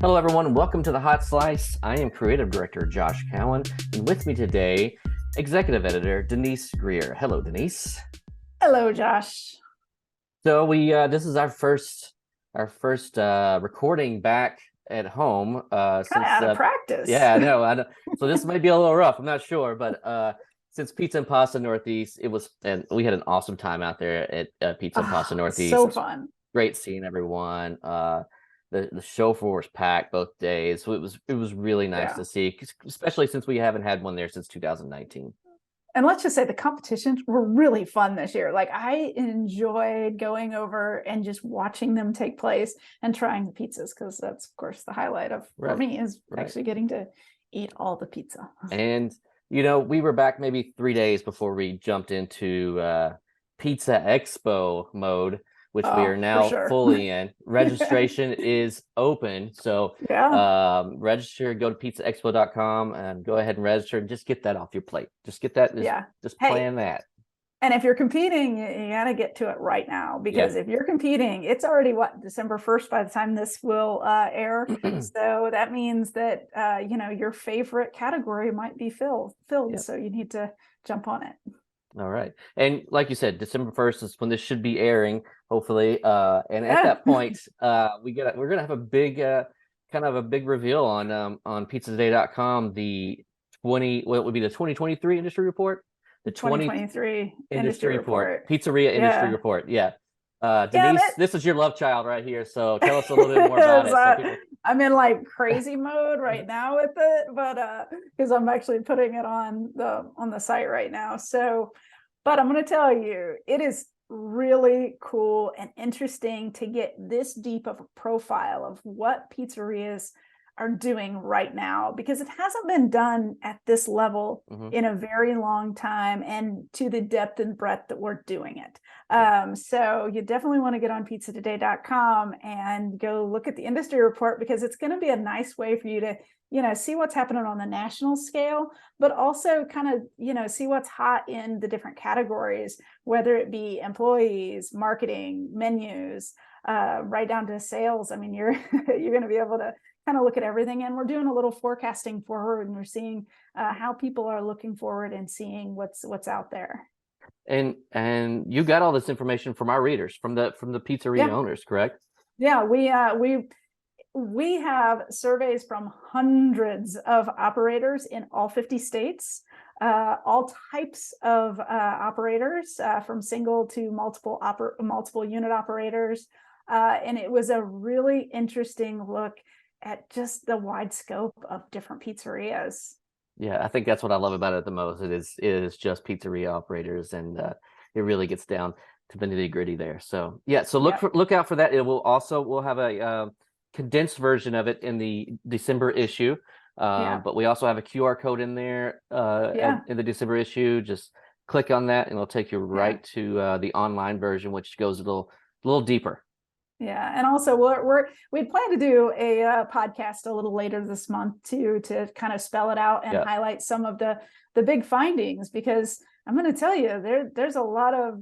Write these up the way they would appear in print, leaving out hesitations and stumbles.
Hello, everyone. Welcome to the Hot Slice. I am creative director Josh Cowan, and with me today, executive editor Denise Greer. Hello, Denise. Hello, Josh. So this is our first recording back at home Kind of since out of practice. yeah, I know. So this might be a little rough. I'm not sure, but since Pizza and Pasta Northeast, and we had an awesome time out there at Pizza and Pasta Oh, Northeast. so It's fun. great seeing everyone. The show floor was packed both days, so it was really nice Yeah. to see, especially since we haven't had one there since 2019. And let's just say the competitions were really fun this year. Like I enjoyed going over and just watching them take place and trying the pizzas because that's of course the highlight of for Right, me is right. actually getting to eat all the pizza. And we were back maybe 3 days before we jumped into Pizza Expo mode, which we are Oh, for now sure. fully in. Registration is open, so Yeah. register. Go to pizzaexpo.com and go ahead and register, and just get that off your plate. Just get that. Yeah. Just Hey, plan that. and if you're competing, you got to get to it right now Yeah. because if you're competing, it's already what, December 1st by the time this will air. So that means that your favorite category might be filled. Yeah. So you need to jump on it. All right. And like you said, December 1st is when this should be airing, hopefully. And at Yeah. that point, we're gonna have a big kind of a big reveal on pizzaday.com, the 2023 industry report. The 20 2023 industry industry report, report. pizzeria industry Yeah. report. Yeah. Yeah, Denise, this is your love child right here. So tell us a little bit more about it. So so people I'm in like crazy mode right now with it, but because I'm actually putting it on the site right now. So, but I'm going to tell you, it is really cool and interesting to get this deep of a profile of what pizzerias are doing right now because it hasn't been done at this level Mhm. in a very long time and to the depth and breadth that we're doing it. Yeah. So you definitely want to get on pizzatoday.com and go look at the industry report because it's going to be a nice way for you to, see what's happening on the national scale, but also kind of, see what's hot in the different categories, whether it be employees, marketing, menus, right down to sales. I mean, you're you're going to be able to kind of look at everything, and we're doing a little forecasting forward, and we're seeing how people are looking forward and seeing what's out there. And you got all this information from our readers, from the pizzeria Yeah, owners, correct? yeah. We have surveys from hundreds of operators in all 50 states, all types of operators, from single to multiple unit operators, and it was a really interesting look at just the wide scope of different pizzerias. Yeah, I think that's what I love about it the most. It is just pizzeria operators, and it really gets down to the nitty gritty there. So yeah, so Yeah, look out for that. We'll have a condensed version of it in the December issue, yeah, but we also have a QR code in there yeah, in the December issue. Just click on that, and it'll take you yeah. right to the online version, which goes a little deeper. Yeah, and also we plan to do a podcast a little later this month too to kind of spell it out and Yeah. highlight some of the big findings because I'm going to tell you there's a lot of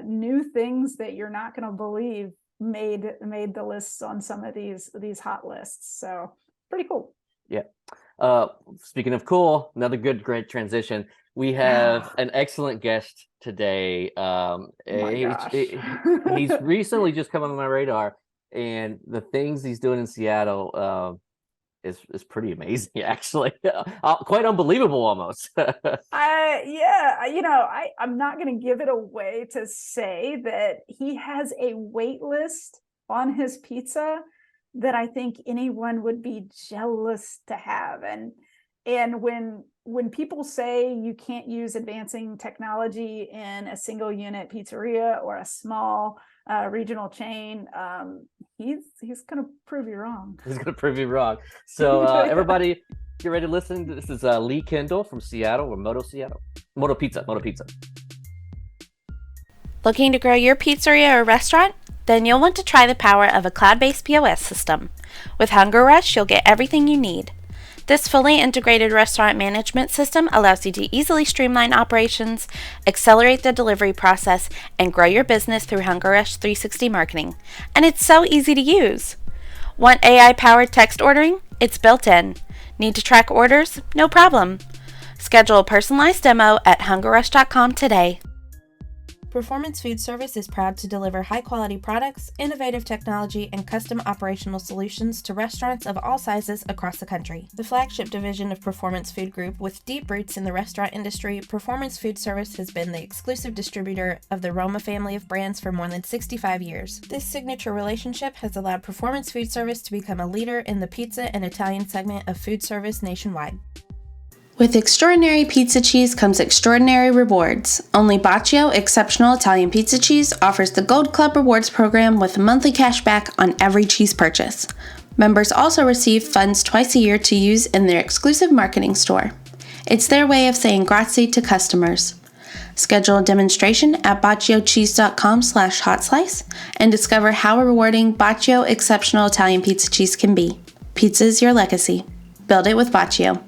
new things that you're not going to believe made the lists on some of these hot lists. So pretty cool. Yeah. Speaking of cool, another great transition. We Yeah. have an excellent guest today. Oh my gosh. He's recently just come on my radar, and the things he's doing in Seattle is pretty amazing, actually. Quite unbelievable, almost. I'm not going to give it away to say that he has a wait list on his pizza that I think anyone would be jealous to have. And when people say you can't use advancing technology in a single unit pizzeria or a small regional chain, he's going to prove you wrong. He's gonna prove you wrong. So everybody, get ready to listen. This is Lee Kindell from Seattle, or Moto Seattle. Moto Pizza. Moto Pizza. Looking to grow your pizzeria or restaurant? Then you'll want to try the power of a cloud-based POS system. With Hunger Rush, you'll get everything you need. This fully integrated restaurant management system allows you to easily streamline operations, accelerate the delivery process, and grow your business through Hunger Rush 360 marketing. And it's so easy to use. Want AI-powered text ordering? It's built in. Need to track orders? No problem. Schedule a personalized demo at hungerrush.com today. Performance Food Service is proud to deliver high-quality products, innovative technology, and custom operational solutions to restaurants of all sizes across the country. The flagship division of Performance Food Group, with deep roots in the restaurant industry, Performance Food Service has been the exclusive distributor of the Roma family of brands for more than 65 years. This signature relationship has allowed Performance Food Service to become a leader in the pizza and Italian segment of food service nationwide. With extraordinary pizza cheese comes extraordinary rewards. Only Baccio Exceptional Italian Pizza Cheese offers the Gold Club Rewards program with monthly cash back on every cheese purchase. Members also receive funds twice a year to use in their exclusive marketing store. It's their way of saying grazie to customers. Schedule a demonstration at bacciocheese.com/hotslice and discover how rewarding Baccio Exceptional Italian Pizza Cheese can be. Pizza is your legacy. Build it with Baccio.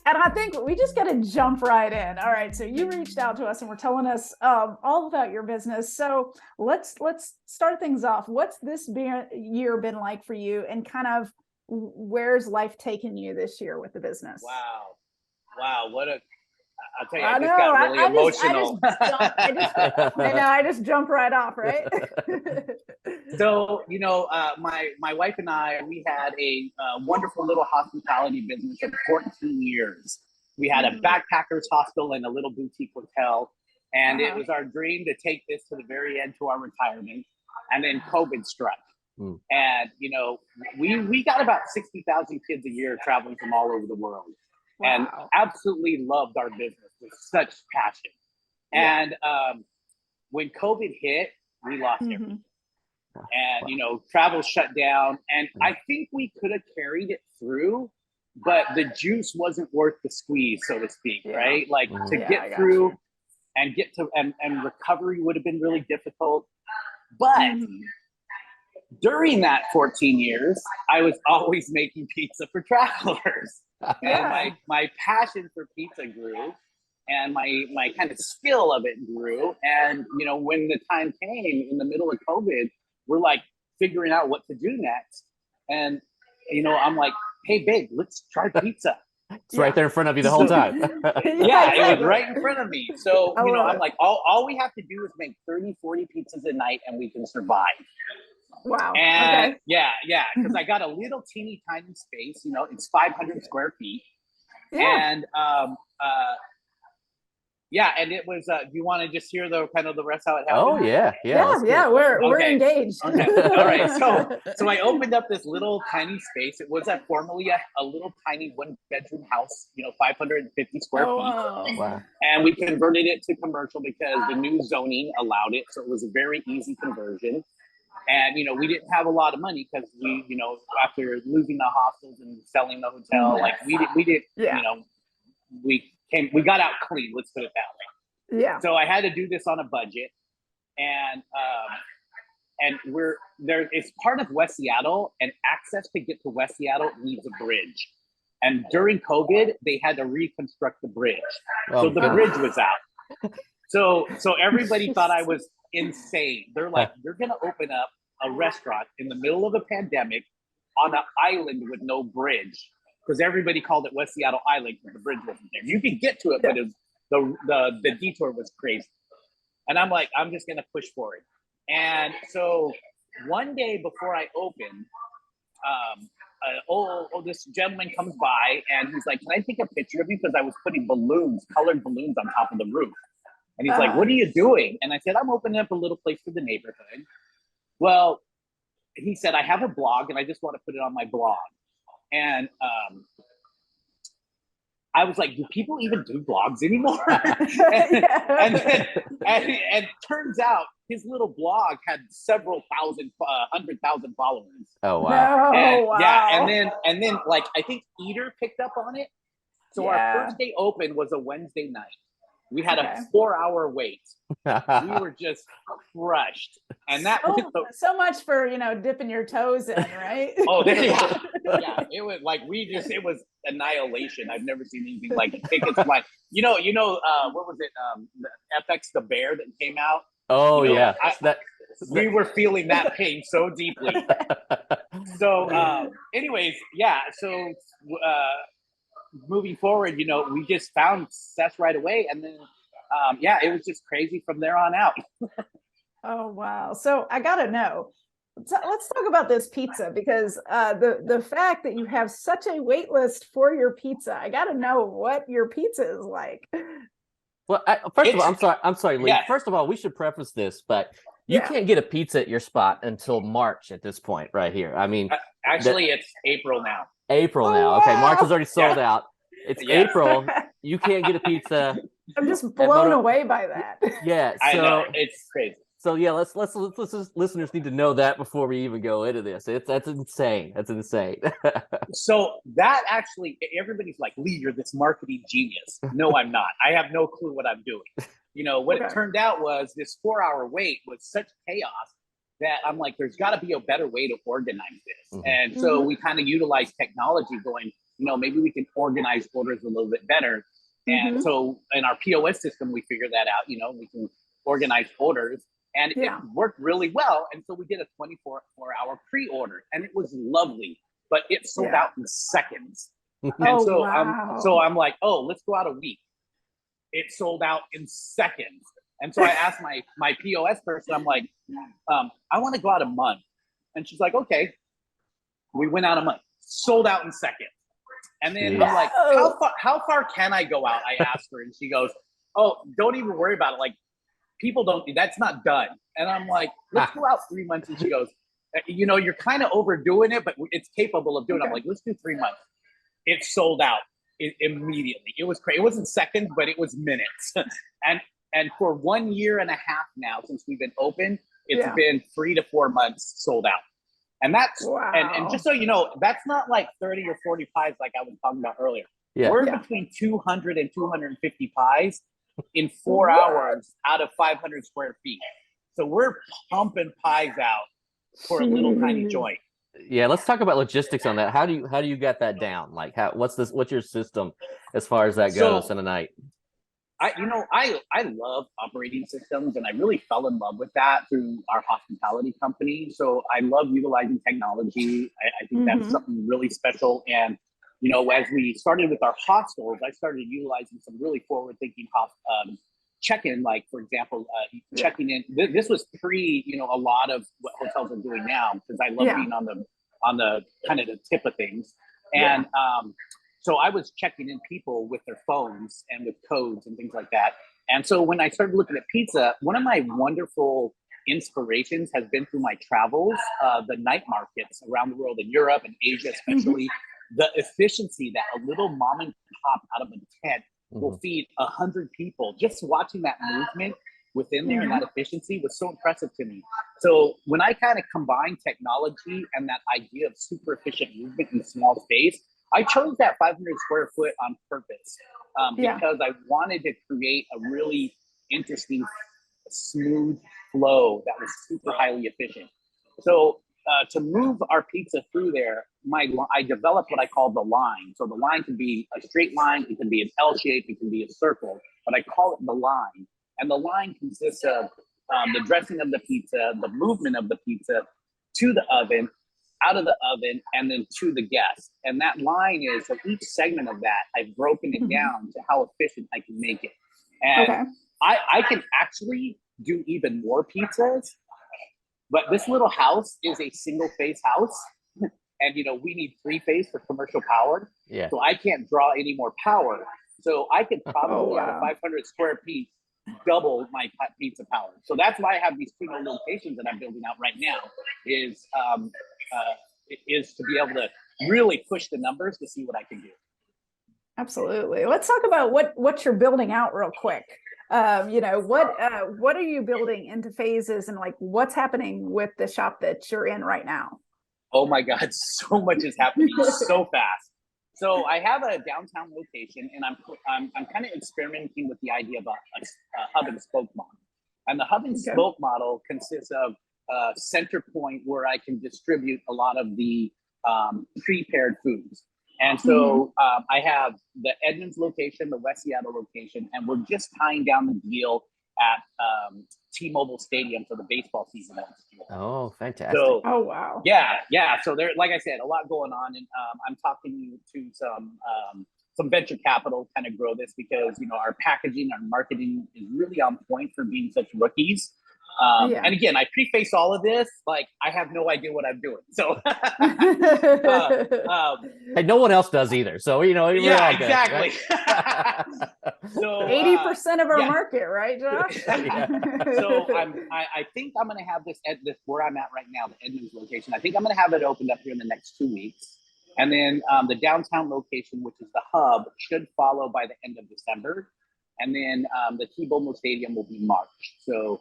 And I think we just got to jump right in. All right, so you reached out to us and were telling us all about your business. So let's start things off. What's this year been like for you, and kind of where's life taken you this year with the business? Wow, what a! I'll tell you, I just got really emotional. I just jumped right off, right? So, my wife and I, we had a wonderful little hospitality business for 14 years. We had a backpackers hostel and a little boutique hotel. And it was our dream to take this to the very end, to our retirement. And then COVID struck. And, we got about 60,000 kids a year traveling from all over the world. Wow. And absolutely loved our business with such passion. And when COVID hit, we lost everything. And, travel shut down. And I think we could have carried it through, but the juice wasn't worth the squeeze, so to speak, right? Like to get through and get to, and recovery would have been really difficult. But during that 14 years, I was always making pizza for travelers. And my passion for pizza grew, and my kind of skill of it grew. And, when the time came in the middle of COVID, we're like figuring out what to do next. And, I'm like, hey, babe, let's try pizza. It's right there in front of you the whole time. It was right in front of me. So, I'm like, all we have to do is make 30, 40 pizzas a night and we can survive. Wow. And because I got a little teeny tiny space, it's 500 square feet. And and it was do you want to just hear the kind of the rest how it happened? Oh yeah. We're engaged. Okay. All right. So I opened up this little tiny space. It was formerly a little tiny 1-bedroom house, 550 square feet. Wow. And we converted it to commercial because the new zoning allowed it. So it was a very easy conversion. And, we didn't have a lot of money because we, after losing the hostels and selling the hotel, we got out clean. Let's put it that way. Yeah. So I had to do this on a budget, and it's part of West Seattle, and access to get to West Seattle needs a bridge. And during COVID, they had to reconstruct the bridge. So the bridge was out. So everybody thought I was insane. They're like, you're going to open up a restaurant in the middle of a pandemic on an island with no bridge, because everybody called it West Seattle Island because the bridge wasn't there. You could get to it, but the detour was crazy. And I'm like, I'm just going to push for it. And so one day before I opened, this gentleman comes by and he's like, can I take a picture of you? Because I was putting colored balloons on top of the roof. And he's like, what are you doing? And I said, I'm opening up a little place for the neighborhood. Well, he said, I have a blog and I just want to put it on my blog. And I was like, do people even do blogs anymore? and turns out his little blog had several thousand, 100,000 followers. Oh, wow. And then like, I think Eater picked up on it. So our first day open was a Wednesday night. We had a 4-hour wait. We were just crushed. And that was so much for, dipping your toes in, right? It was like, it was annihilation. I've never seen anything like it. Tickets like, what was it? The FX The Bear that came out. Oh, we were feeling that pain so deeply. So, anyways, yeah. So, moving forward, we just found success right away, and then, yeah, it was just crazy from there on out. Oh, wow. So I got to know. So let's talk about this pizza, because the fact that you have such a wait list for your pizza, I got to know what your pizza is like. Well, first of all, I'm sorry, Lee. Yeah. First of all, we should preface this, but you can't get a pizza at your spot until March at this point, right here. I mean, actually, it's April now. April now. Oh, Okay, March wow. is already sold out. It's April. You can't get a pizza. I'm just blown away by that. Yeah, so I know, it's crazy. So yeah, let's listeners need to know that before we even go into this. That's insane. That's insane. So that actually, everybody's like, Lee, you're this marketing genius. No, I'm not. I have no clue what I'm doing. What it turned out was this 4-hour wait was such chaos that I'm like, there's got to be a better way to organize this. Mm-hmm. And so we kind of utilized technology going, maybe we can organize orders a little bit better. And so in our POS system, we figured that out, we can organize orders. And it worked really well. And so we did a 24-hour pre-order, and it was lovely, but it sold out in seconds. And so I'm like, let's go out a week. It sold out in seconds. And so I asked my POS person, I'm like, I want to go out a month. And she's like, okay. We went out a month, sold out in seconds. And then I'm like, how far can I go out? I asked her, and she goes, oh, don't even worry about it. Like, people that's not done. And I'm like, let's go out 3 months. And she goes, you're kind of overdoing it, but it's capable of doing it. I'm like, let's do 3 months. It sold out immediately. It was crazy. It wasn't seconds, but it was minutes. and for 1 year and a half now, since we've been open, it's been 3 to 4 months sold out. And that's, and just so you know, that's not like 30 or 40 pies like I was talking about earlier. Yeah. We're between 200 and 250 pies in 4 hours out of 500 square feet. So we're pumping pies out for a little tiny joint. Yeah, let's talk about logistics on that. How do you get that down? Like, what's your system as far as that goes in a night? I love operating systems, and I really fell in love with that through our hospitality company. So I love utilizing technology. I think that's something really special. And as we started with our hostels, I started utilizing some really forward-thinking check-in, like, for example, checking in. This was pre, a lot of what hotels are doing now, because I love being on the kind of the tip of things. And so I was checking in people with their phones and with codes and things like that. And so when I started looking at pizza, one of my wonderful inspirations has been through my travels, the night markets around the world, in Europe and Asia especially. The efficiency that a little mom and pop out of a tent will feed 100 people. Just watching that movement within there and that efficiency was so impressive to me. So when I kind of combine technology and that idea of super efficient movement in a small space, I chose that 500 square foot on purpose because I wanted to create a really interesting, smooth flow that was super highly efficient. So to move our pizza through there, I developed what I call the line. So the line can be a straight line, it can be an L shape, it can be a circle, but I call it the line. And the line consists of the dressing of the pizza, the movement of the pizza to the oven, out of the oven, and then to the guest. And that line is, so each segment of that, I've broken it down to how efficient I can make it. And I can actually do even more pizzas, but this little house is a single phase house. And, we need 3-phase for commercial power. Yeah. So I can't draw any more power. So I could probably at a 500 square feet, double my pizza power. So that's why I have these 2 locations that I'm building out right now is to be able to really push the numbers to see what I can do. Absolutely. Let's talk about what you're building out real quick. What are you building into phases, and like what's happening with the shop that you're in right now? Oh my God, so much is happening so fast. So I have a downtown location, and I'm kind of experimenting with the idea of a hub and spoke model. And the hub and spoke model consists of a center point where I can distribute a lot of the prepared foods. And so I have the Edmonds location, the West Seattle location, and we're just tying down the deal at T-Mobile Stadium for the baseball season next year. Oh, fantastic. So, Oh, wow. yeah. So there, like I said, a lot going on, and I'm talking to some venture capital kind of grow this, because our packaging, our marketing is really on point for being such rookies. And again, I preface all of this like I have no idea what I'm doing. So, and no one else does either. So yeah, exactly. Right? So 80% of our market, right, Josh? So I think I'm going to have this where I'm at right now, the Edmonds location. I think I'm going to have it opened up here in the next 2 weeks. And then the downtown location, which is the hub, should follow by the end of December. And then the T-Mobile Stadium will be March. So,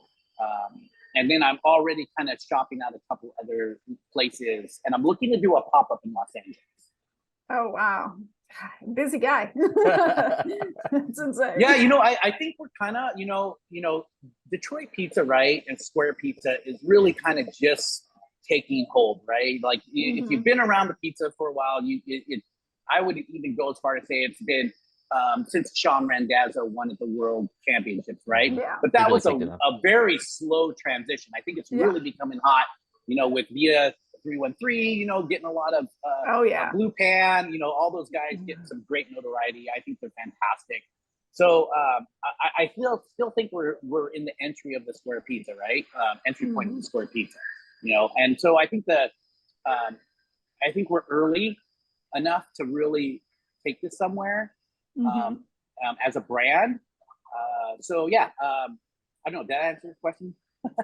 and then I'm already kind of shopping out a couple other places. And I'm looking to do a pop-up in Los Angeles. Oh, wow. Busy guy. That's insane. Yeah, I think we're kind of, Detroit pizza, right, and square pizza is really kind of just taking hold, right? Like if you've been around the pizza for a while, I would even go as far to say it's been since Sean Randazzo won at the World Championships, right? Yeah. But that was a very slow transition. I think it's really becoming hot, with Vita 313, getting a lot of Blue Pan, all those guys getting some great notoriety. I think they're fantastic. So I still think we're in the entry of the square pizza, right? Entry point of the square pizza, and so I think I think we're early enough to really take this somewhere as a brand. So yeah, I don't know. Did I answer your question?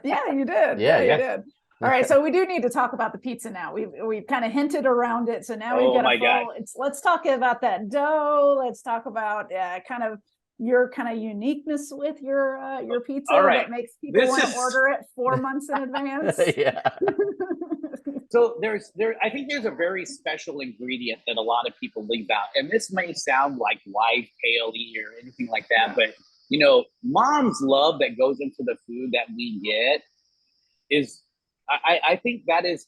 Yeah, you did. Yeah, you did. All right, so we do need to talk about the pizza now. We've kind of hinted around it, so now we've got let's talk about that dough. Let's talk about kind of your kind of uniqueness with your pizza that makes people want to order it 4 months in advance. Yeah. So I think there's a very special ingredient that a lot of people leave out, and this may sound like live paley or anything like that, but mom's love that goes into the food that we get is, I think that is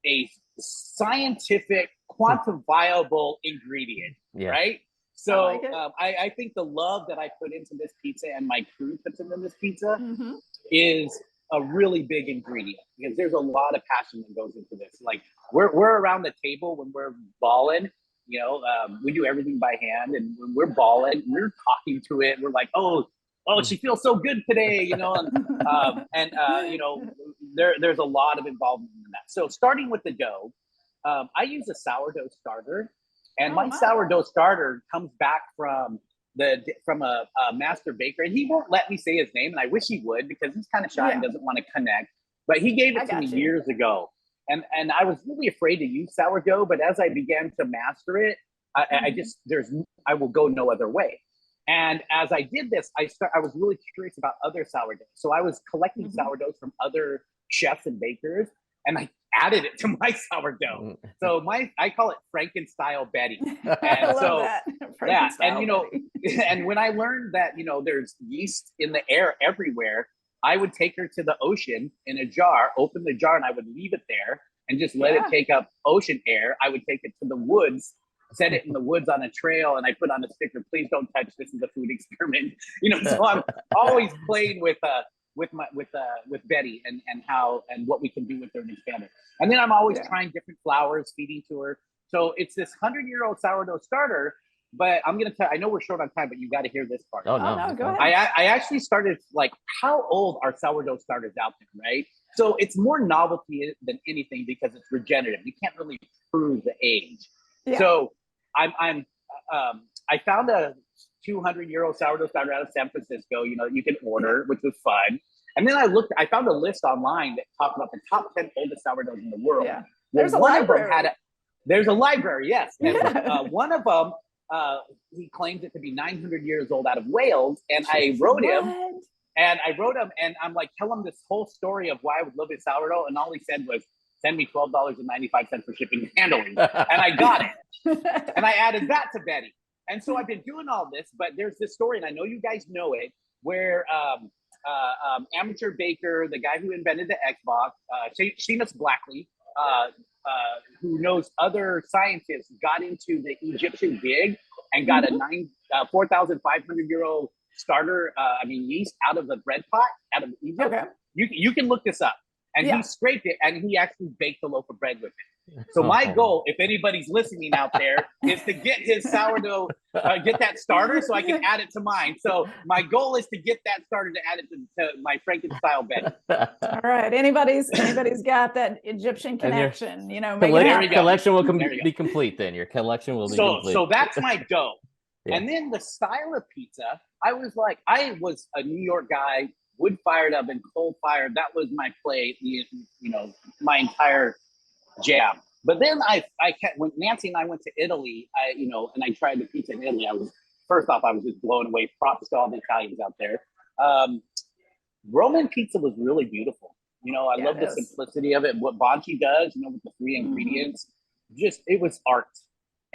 a scientific, quantifiable ingredient, right? So I think the love that I put into this pizza and my crew puts into this pizza is a really big ingredient, because there's a lot of passion that goes into this. Like we're around the table when we're balling, we do everything by hand, and when we're balling, we're talking to it. We're like, oh, she feels so good today, there's a lot of involvement in that. So starting with the dough, I use a sourdough starter, and my sourdough starter comes back from a master baker, and he won't let me say his name, and I wish he would, because he's kind of shy and doesn't want to connect. But he gave it to me years ago, and I was really afraid to use sourdough. But as I began to master it, I will go no other way. And as I did this, I was really curious about other sourdoughs. So I was collecting sourdoughs from other chefs and bakers, and I added it to my sourdough. So I call it Frankenstyle Betty. And I love that. Yeah, and and when I learned that there's yeast in the air everywhere, I would take her to the ocean in a jar, open the jar, and I would leave it there and just let it take up ocean air. I would take it to the woods, set it in the woods on a trail, and I put on a sticker, "Please don't touch. This is a food experiment." So I'm always playing with Betty and what we can do with her and expand it. And then I'm always trying different flours, feeding to her. So it's this 100-year-old sourdough starter. But I'm gonna tell. I know we're short on time, but you got to hear this part. Oh no, go ahead. I actually started how old are sourdough starters out there, right? So it's more novelty than anything because it's regenerative. You can't really prove the age. Yeah. So I found a 200-year-old sourdough starter out of San Francisco. You can order, which was fun. And then I found a list online that talked about the top 10 oldest sourdoughs in the world. Yeah. There's a library. There's a library, yes. And one of them, he claims it to be 900 years old out of Wales. And I wrote him, and I'm like, tell him this whole story of why I would love his sourdough. And all he said was, send me $12.95 for shipping and handling. And I got it. And I added that to Betty. And so I've been doing all this, but there's this story, and I know you guys know it, where amateur baker, the guy who invented the Xbox, Seamus Blackley, who knows other scientists, got into the Egyptian gig and got a 4,500-year-old starter, yeast out of the bread pot out of Egypt. Okay. You can look this up. And he scraped it, and he actually baked a loaf of bread with it. So my goal, if anybody's listening out there, is to get his sourdough, get that starter, so I can add it to mine. So my goal is to get that starter to add it to my Franken-style bed. All right. Anybody's got that Egyptian connection, make your collection will be complete then. Your collection will be complete. So that's my dough. Yeah. And then the style of pizza, I was a New York guy, wood-fired oven, coal-fired. That was my play, my entire jam. But then when Nancy and I went to Italy, and I tried the pizza in Italy, I was just blown away. Props to all the Italians out there. Roman pizza was really beautiful. I love the simplicity of it. What Bonci does, with the 3 ingredients, it was art.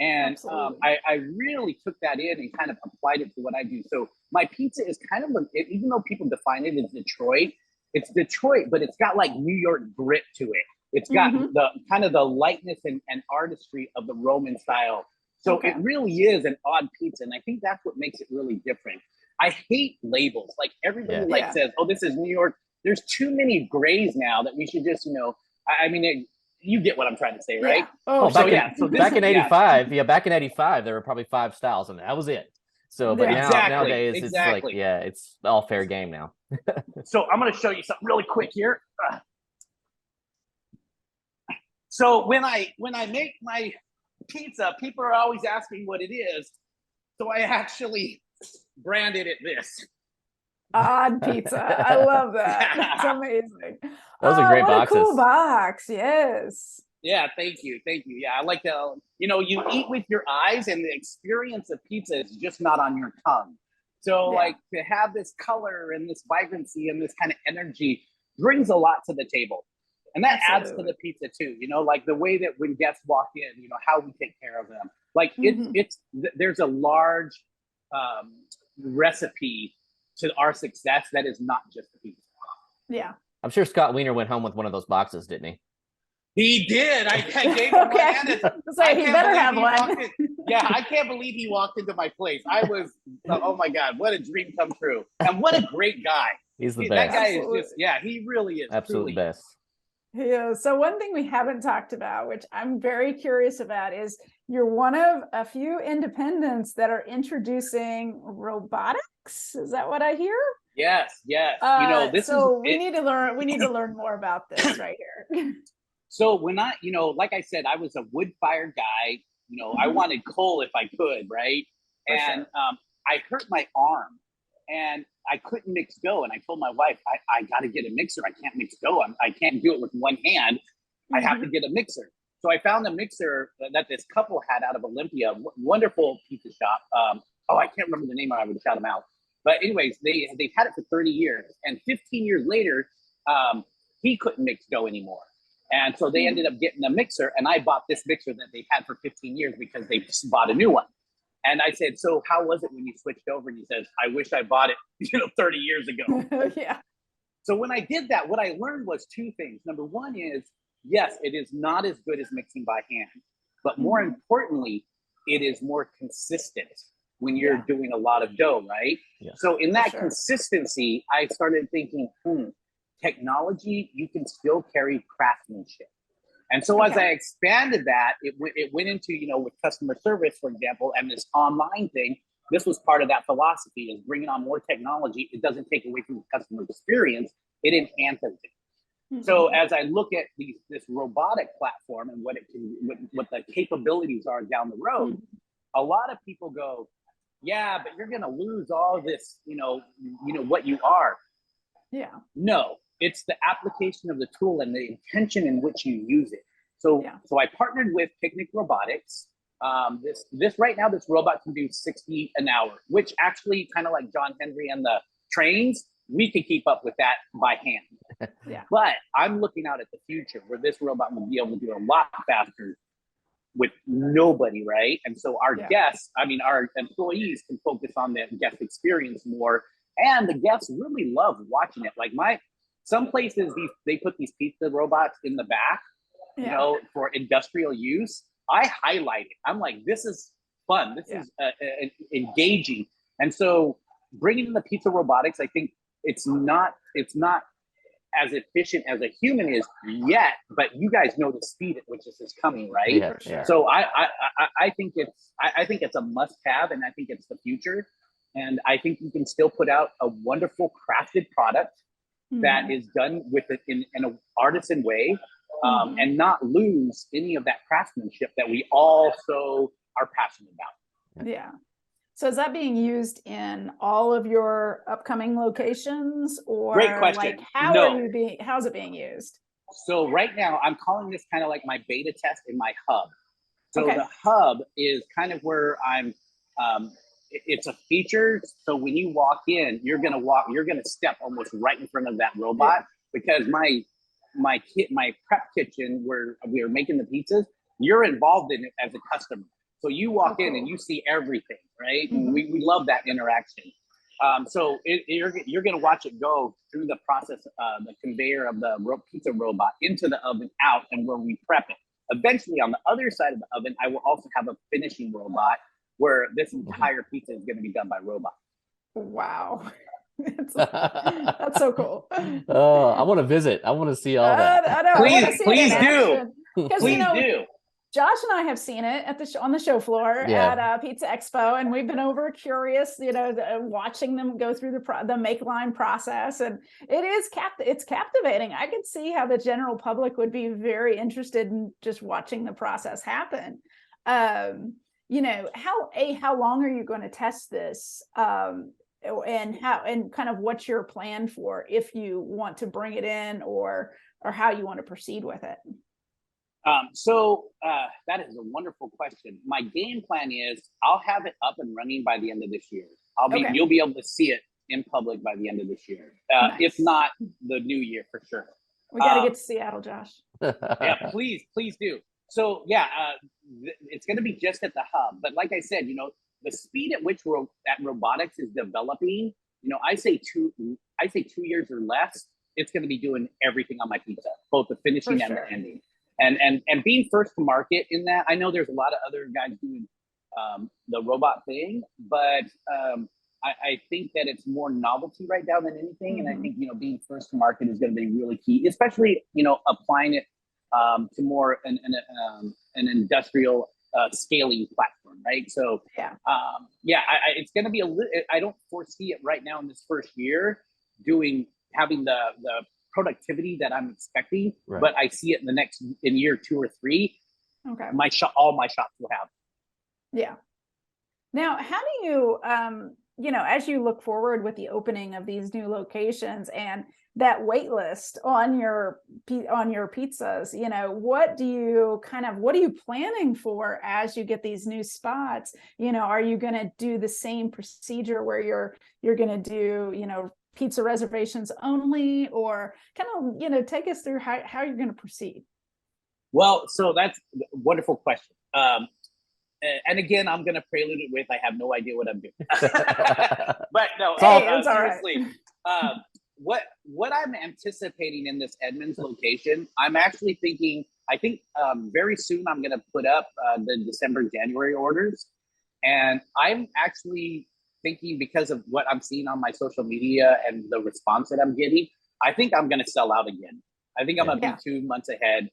And I really took that in and kind of applied it to what I do. So my pizza is kind of, even though people define it as Detroit, it's Detroit, but it's got like New York grit to it. It's got the kind of the lightness and artistry of the Roman style. So it really is an odd pizza. And I think that's what makes it really different. I hate labels. Like everybody says, oh, this is New York. There's too many grays now that we should just, you get what I'm trying to say, right? Yeah. Oh, back in 85, back in 85, there were probably 5 styles, and that was it. So, but nowadays, it's like, it's all fair game now. So I'm going to show you something really quick here. So when I make my pizza, people are always asking what it is. So I actually branded it this. Odd pizza. I love that. It's amazing. Those are great boxes. A cool box. Yes. Yeah, thank you. Yeah, I like to, you eat with your eyes, and the experience of pizza is just not on your tongue. So like to have this color and this vibrancy and this kind of energy brings a lot to the table. And that adds to the pizza too, like the way that when guests walk in, how we take care of them. Like there's a large recipe to our success that is not just the pizza. Yeah. I'm sure Scott Wiener went home with one of those boxes, didn't he? He did. I gave him one. So he better have one. I can't believe he walked into my place. I was, oh my God, what a dream come true. And what a great guy. He's the best. That guy is just, he really is. Absolutely best. Yeah. So one thing we haven't talked about, which I'm very curious about, is you're one of a few independents that are introducing robotics. Is that what I hear? Yes. We need to learn more about this right here. So when like I said, I was a wood-fired guy. I wanted coal if I could, right? I hurt my arm, and I couldn't mix dough. And I told my wife, I got to get a mixer. I can't mix dough. I can't do it with one hand. I have to get a mixer. So I found a mixer that this couple had out of Olympia, wonderful pizza shop. I can't remember the name. I would shout them out. But anyways, they've had it for 30 years. And 15 years later, he couldn't mix dough anymore. And so they ended up getting a mixer. And I bought this mixer that they've had for 15 years because they just bought a new one. And I said, so how was it when you switched over? And he says, I wish I bought it, 30 years ago. Yeah. So when I did that, what I learned was 2 things. Number one is, yes, it is not as good as mixing by hand, but more importantly, it is more consistent when you're doing a lot of dough, right? Yeah. So in that consistency, I started thinking, technology, you can still carry craftsmanship. And so as I expanded that, it went into, with customer service, for example, and this online thing. This was part of that philosophy, is bringing on more technology. It doesn't take away from the customer experience. It enhances it. Mm-hmm. So as I look at this robotic platform and what the capabilities are down the road, a lot of people go, yeah, but you're going to lose all this, what you are. Yeah. No, it's the application of the tool and the intention in which you use it. So I partnered with Picnic Robotics. This right now, this robot can do 60 an hour, which actually kind of like John Henry and the trains, we could keep up with that by hand. But I'm looking out at the future where this robot will be able to do a lot faster with nobody, right? And so our guests, our employees can focus on the guest experience more. And the guests really love watching it. Like some places, they put these pizza robots in the back, for industrial use. I highlight it. I'm like, this is fun. This is engaging. And so bringing in the pizza robotics, I think it's not as efficient as a human is yet, but you guys know the speed at which this is coming, right? Yeah, yeah. So I think it's a must-have, and I think it's the future. And I think you can still put out a wonderful crafted product that is done with it in an artisan way, and not lose any of that craftsmanship that we also are passionate about. Yeah. So is that being used in all of your upcoming locations, or Great question. like how's it being used? So right now I'm calling this kind of like my beta test in my hub. So Okay. the hub is kind of where I'm, it's a feature. So when you walk in, you're going to step almost right in front of that robot, because my prep kitchen where we are making the pizzas, you're involved in it as a customer. So you walk in and you see everything, right? And we love that interaction. So you're going to watch it go through the process, the conveyor of the pizza robot into the oven, out, and where we prep it. Eventually, on the other side of the oven, I will also have a finishing robot where this entire pizza is going to be done by robot. Wow. That's so cool. Oh, I want to visit. I want to see all that. I know. Please do. Please do. Josh and I have seen it at on the show floor at Pizza Expo, and we've been over curious, watching them go through the make line process, and it's captivating. I could see how the general public would be very interested in just watching the process happen. How long are you going to test this, and kind of what's your plan for if you want to bring it in, or how you want to proceed with it? That is a wonderful question. My game plan is I'll have it up and running by the end of this year. You'll be able to see it in public by the end of this year. Nice. If not the new year, for sure. We got to get to Seattle, Josh. Yeah, please do. So it's going to be just at the hub. But like I said, the speed at which that robotics is developing, I say 2 years or less, it's going to be doing everything on my pizza, both the finishing and the ending. And being first to market in that, I know there's a lot of other guys doing the robot thing, but I think that it's more novelty right now than anything. And I think, being first to market is going to be really key, especially, applying it to more an industrial scaling platform, right? So, it's going to be I don't foresee it right now in this first year having the productivity that I'm expecting, but I see it in year 2 or 3. Okay. All my shops will have. Yeah. Now, how do you, as you look forward with the opening of these new locations and that wait list on your pizzas, what are you planning for as you get these new spots? Are you going to do the same procedure where you're going to do, pizza reservations only, or kind of, take us through how you're going to proceed? Well, so that's a wonderful question. And again, I'm going to prelude it with, I have no idea what I'm doing. But no, seriously, what I'm anticipating in this Edmonds location, I'm actually thinking, I think very soon I'm going to put up the December, January orders. And I'm actually thinking, because of what I'm seeing on my social media and the response that I'm getting, I think I'm going to sell out again. I think I'm going to be 2 months ahead.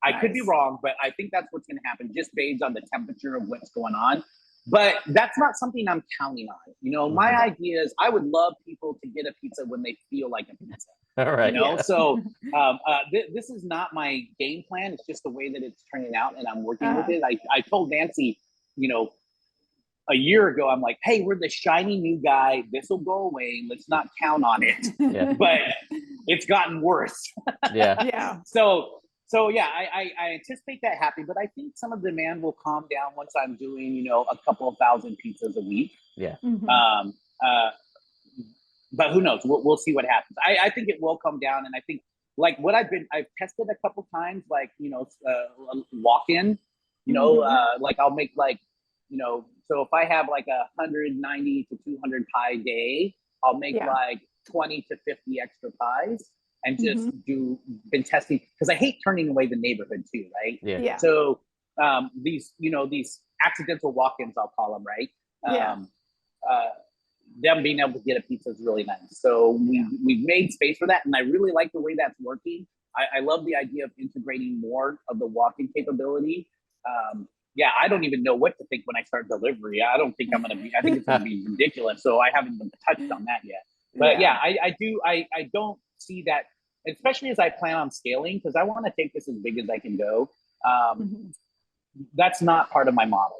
I could be wrong, but I think that's what's going to happen, just based on the temperature of what's going on. But that's not something I'm counting on. My idea is I would love people to get a pizza when they feel like a pizza. All right. So this is not my game plan. It's just the way that it's turning out, and I'm working with it. I told Nancy, a year ago, I'm like, hey, we're the shiny new guy. This will go away. Let's not count on it. Yeah. But it's gotten worse. Yeah. I anticipate that happening, but I think some of the demand will calm down once I'm doing, a couple of thousand pizzas a week. Yeah. But who knows? We'll see what happens. I think it will come down, and I think like what I've tested a couple times, like walk-in. Like I'll make so if I have like 190 to 200 pie day, I'll make like 20 to 50 extra pies. And just been testing, because I hate turning away the neighborhood too, right? Yeah. So these accidental walk-ins, I'll call them, right? them being able to get a pizza is really nice. So we've made space for that, and I really like the way that's working. I love the idea of integrating more of the walk-in capability. I don't even know what to think when I start delivery. I think it's gonna be ridiculous. So I haven't even touched on that yet. But I don't see that, especially as I plan on scaling, because I want to take this as big as I can go. That's not part of my model.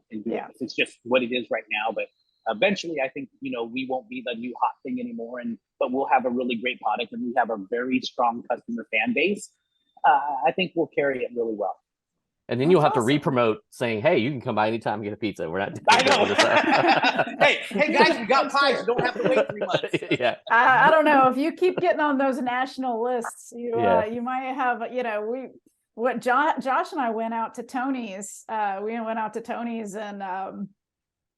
It's just what it is right now. But eventually, I think, we won't be the new hot thing anymore, but we'll have a really great product, and we have a very strong customer fan base. I think we'll carry it really well. And then you'll have to re-promote saying, "Hey, you can come by anytime and get a pizza." We're not. I know. hey guys, we got pies. You don't have to wait 3 months. Yeah. I don't know if you keep getting on those national lists, you might have. Josh and I went out to Tony's. We went out to Tony's and.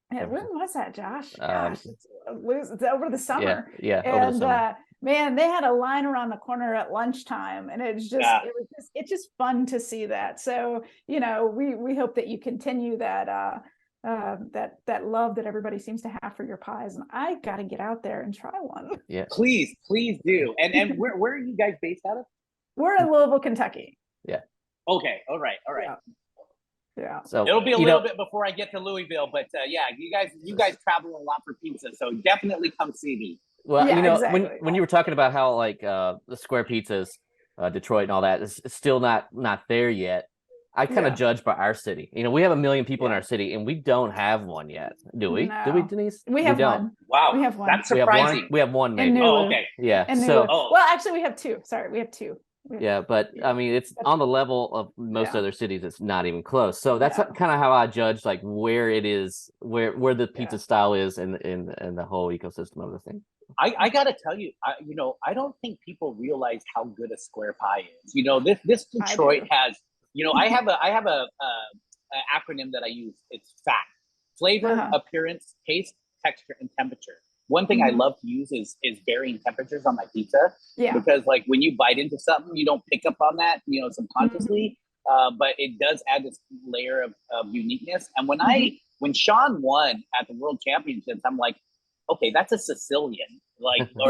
When was that, Josh? Gosh, it's over the summer. Yeah. And over the summer. Man, they had a line around the corner at lunchtime, and it's just fun to see that. So we hope that you continue that that love that everybody seems to have for your pies. And I got to get out there and try one. Yeah, please do. And where are you guys based out of? We're in Louisville, Kentucky. Yeah. Okay. All right. Yeah. So it'll be a little bit before I get to Louisville, but you guys travel a lot for pizza, so definitely come see me. Well, exactly. when you were talking about how the square pizzas, Detroit and all that is still not there yet, I kind of judge by our city. We have 1 million people in our city, and we don't have one yet, do we? No. Do we, Denise? We have one. Wow, we have one. That's surprising. We have one maybe. Oh, okay. Yeah. Well, actually, we have two. Sorry, we have two. Yeah, but I mean, it's on the level of most other cities. It's not even close. So that's kind of how I judge, like where it is, where the pizza style is in the whole ecosystem of the thing. I gotta tell you, I don't think people realize how good a square pie is. This Detroit has, I have a acronym that I use. It's FAT: flavor, appearance, taste, texture, and temperature. One thing I love to use is varying temperatures on my pizza. Yeah. Because like when you bite into something, you don't pick up on that, subconsciously. But it does add this layer of uniqueness. And when Sean won at the World Championships, I'm like, okay, that's a Sicilian,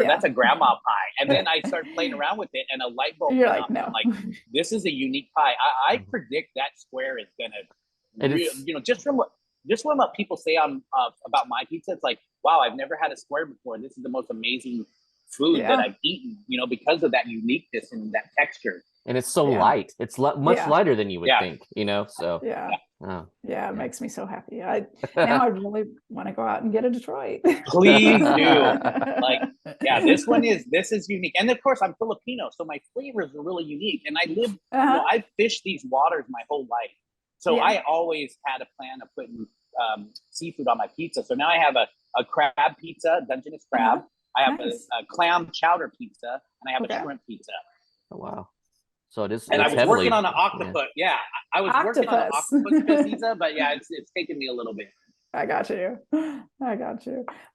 that's a grandma pie. And then I start playing around with it, and a light bulb went off. I'm like, this is a unique pie. I predict that square is gonna, just from what people say about my pizza, it's like, wow, I've never had a square before. This is the most amazing food that I've eaten, because of that uniqueness and that texture. And it's so light. It's much lighter than you would think, So it makes me so happy. Now I really want to go out and get a Detroit. Please do. This is unique. And of course, I'm Filipino, so my flavors are really unique. And I live, I've fished these waters my whole life. So I always had a plan of putting seafood on my pizza. So now I have a crab pizza, Dungeness crab. I have a clam chowder pizza, and I have a shrimp pizza. Oh, wow. So it is. And I was working on an octopus. Yeah, I was working on an octopus pizza, but it's taken me a little bit. I got you.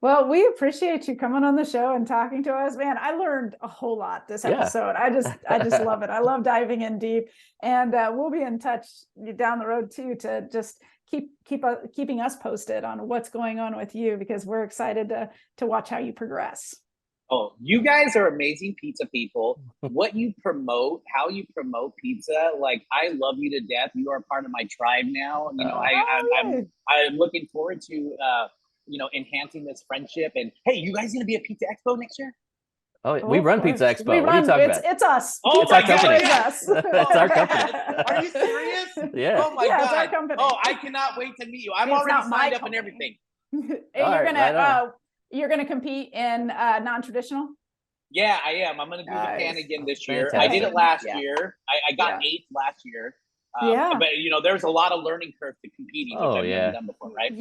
Well, we appreciate you coming on the show and talking to us, man. I learned a whole lot this episode. I just love it. I love diving in deep, and we'll be in touch down the road too, to just keeping us posted on what's going on with you, because we're excited to watch how you progress. Oh, you guys are amazing pizza people. What you promote, how you promote pizza, like, I love you to death. You are part of my tribe now. I'm looking forward to enhancing this friendship. And hey, you guys gonna be at Pizza Expo next year? Oh, we run Pizza Expo. What are you talking about? It's us. Oh, it's our company. It's us. It's our company. Are you serious? Yeah. Oh my God. It's our company. Oh, I cannot wait to meet you. I'm already signed up and everything. You're gonna compete in non-traditional? Yeah, I am. I'm gonna do the pan again this year. Fantastic. I did it last year. I got 8th last year. But there's a lot of learning curve to competing, which I've never done before, right?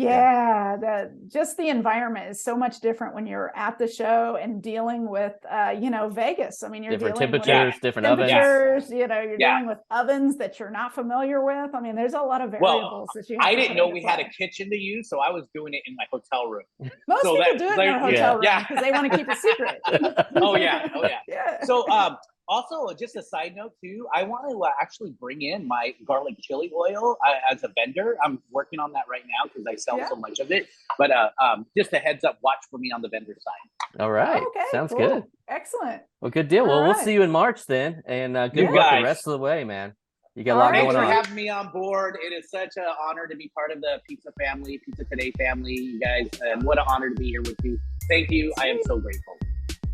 Just the environment is so much different when you're at the show and dealing with Vegas. I mean, you're different dealing temperatures, with different ovens. You're dealing with ovens that you're not familiar with. I mean, there's a lot of variables that you have I to didn't know we had a kitchen to use, so I was doing it in my hotel room. Most people do it in their hotel room because they want to keep a secret. Oh yeah. So Also, just a side note too, I want to actually bring in my garlic chili oil as a vendor. I'm working on that right now because I sell so much of it. But just a heads up, watch for me on the vendor side. All right. Okay, Sounds cool. good. Excellent. Well, good deal. All Well, we'll right. see you in March then, and good You luck the guys. rest of the way, man. You got a All lot right. Thanks going for on. having me on board. It is such an honor to be part of the Pizza family, Pizza Today family, you guys. And what an honor to be here with you. Thank you. I am so grateful.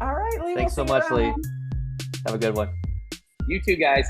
All right, Lee. Thanks so we'll see much, you Lee. around. Have a good one. You too, guys.